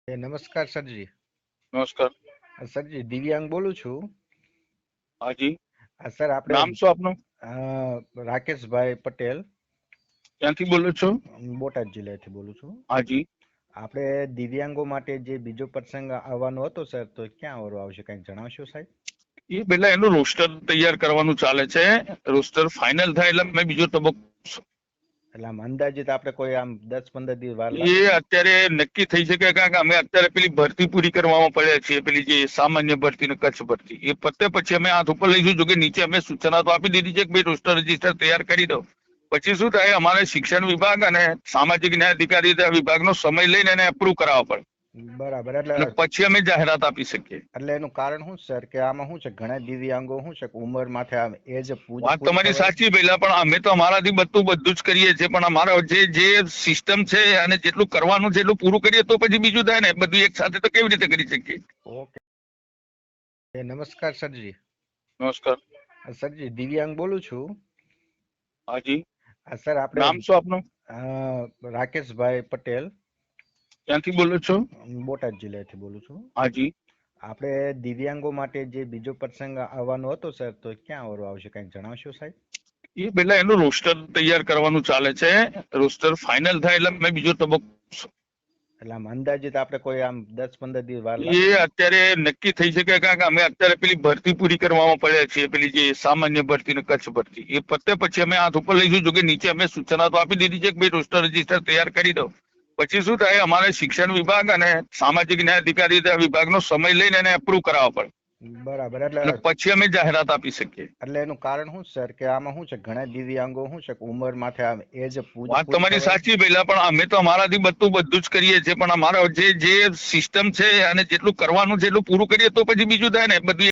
નમસ્કાર સરજી. નમસ્કાર. સરજી દિવ્યાંગ બોલું છું. હાજી. સર આપણે નામ શું આપનું? રાકેશભાઈ પટેલ, ક્યાંથી બોલો છો? બોટાદ જિલ્લાથી બોલું છું. હાજી. આપણે દિવ્યાંગો માટે જે બીજો પ્રસંગ આવવાનો હતો સર, તો ક્યાં આવરો આવશે, કંઈક જણાવશો સાહેબ? એ પેલા એનું રોસ્ટર તૈયાર કરવાનું ચાલે છે. રોસ્ટર ફાઇનલ થાય એટલે મેં બીજો તબક્કો. એટલે આમ અંદાજિત આપણે કોઈ આમ 10-15 દિવસ વાર એ લાગે? અત્યારે નક્કી થઈ શકે, કારણ કે અમે અત્યારે પેલી ભરતી પૂરી કરવામાં પડ્યા છીએ, પેલી જે સામાન્ય ભરતી ને કચ્છ ભરતી, એ પતે પછી અમે હાથ ઉપર લઈશું. જો કે નીચે અમે સૂચના તો આપી દીધી છે કે ભાઈ રોસ્ટર રજીસ્ટર તૈયાર કરી દો. પછી શું થાય, અમારે શિક્ષણ વિભાગ અને સામાજિક ન્યાય અધિકારી વિભાગનો સમય લઈને એને એપ્રુવ કરાવવા પડે. બરાબર. અને પછી અમે જાહેરાત આપી શકીએ. એટલે એનું કારણ શું સર, કે આમાં શું છે, ઘણા દિવ્યાંગો શું છે કે ઉંમર માથે આમ એજ વાત તમારી સાચી પહેલા, પણ અમે તો અમારાથી બધું જ કરીએ છીએ, પણ અમારા જે સિસ્ટમ છે અને જેટલું કરવાનું છે એટલું પૂરું કરીએ તો પછી બીજું થાય ને. બધું એક સાથે તો કેવી રીતે કરી શકીએ? ઓકે. નમસ્કાર સરજી. નમસ્કાર. સરજી દિવ્યાંગ બોલું છું. હાજી. સર આપણે નામ શું આપનું? રાકેશભાઈ પટેલ, ક્યાંથી બોલો છો? બોટાદ જિલ્લાથી બોલું છું. હાજી. આપણે દિવ્યાંગો માટે જે બીજો પ્રસંગ આવવાનો હતો સર, તો ક્યાં આવરો આવશે, કંઈક જણાવશો સાહેબ? એ પેલા એનું રોસ્ટર તૈયાર કરવાનું ચાલે છે. રોસ્ટર ફાઇનલ થાય એટલે મેં બીજો તબક્કો. એટલે આમ અંદાજિત આપણે કોઈ આમ 10-15 દિવસ વાર એ લાગે? અત્યારે નક્કી થઈ શકે, કારણ કે અમે અત્યારે પેલી ભરતી પૂરી કરવામાં પડ્યા છીએ, પેલી જે સામાન્ય ભરતી ને કચ્છ ભરતી, એ પતે પછી અમે હાથ ઉપર લઈશું. જો કે નીચે અમે સૂચના તો આપી દીધી છે કે ભાઈ રોસ્ટર રજીસ્ટર તૈયાર કરી દો. પછી શું થાય, અમારે શિક્ષણ વિભાગ અને સામાજિક ન્યાય અધિકારી વિભાગનો સમય લઈને એને એપ્રુવ કરાવવા પડે. બરાબર. અને પછી અમે જાહેરાત આપી શકીએ. એટલે એનું કારણ શું સર, કે આમાં શું છે, ઘણા દિવ્યાંગો શું છે કે ઉંમર માથે આમ એજ વાત તમારી સાચી પહેલા, પણ અમે તો અમારાથી બધું જ કરીએ છીએ, પણ અમારા જે સિસ્ટમ છે અને જેટલું કરવાનું છે એટલું પૂરું કરીએ તો પછી બીજું થાય ને. બધું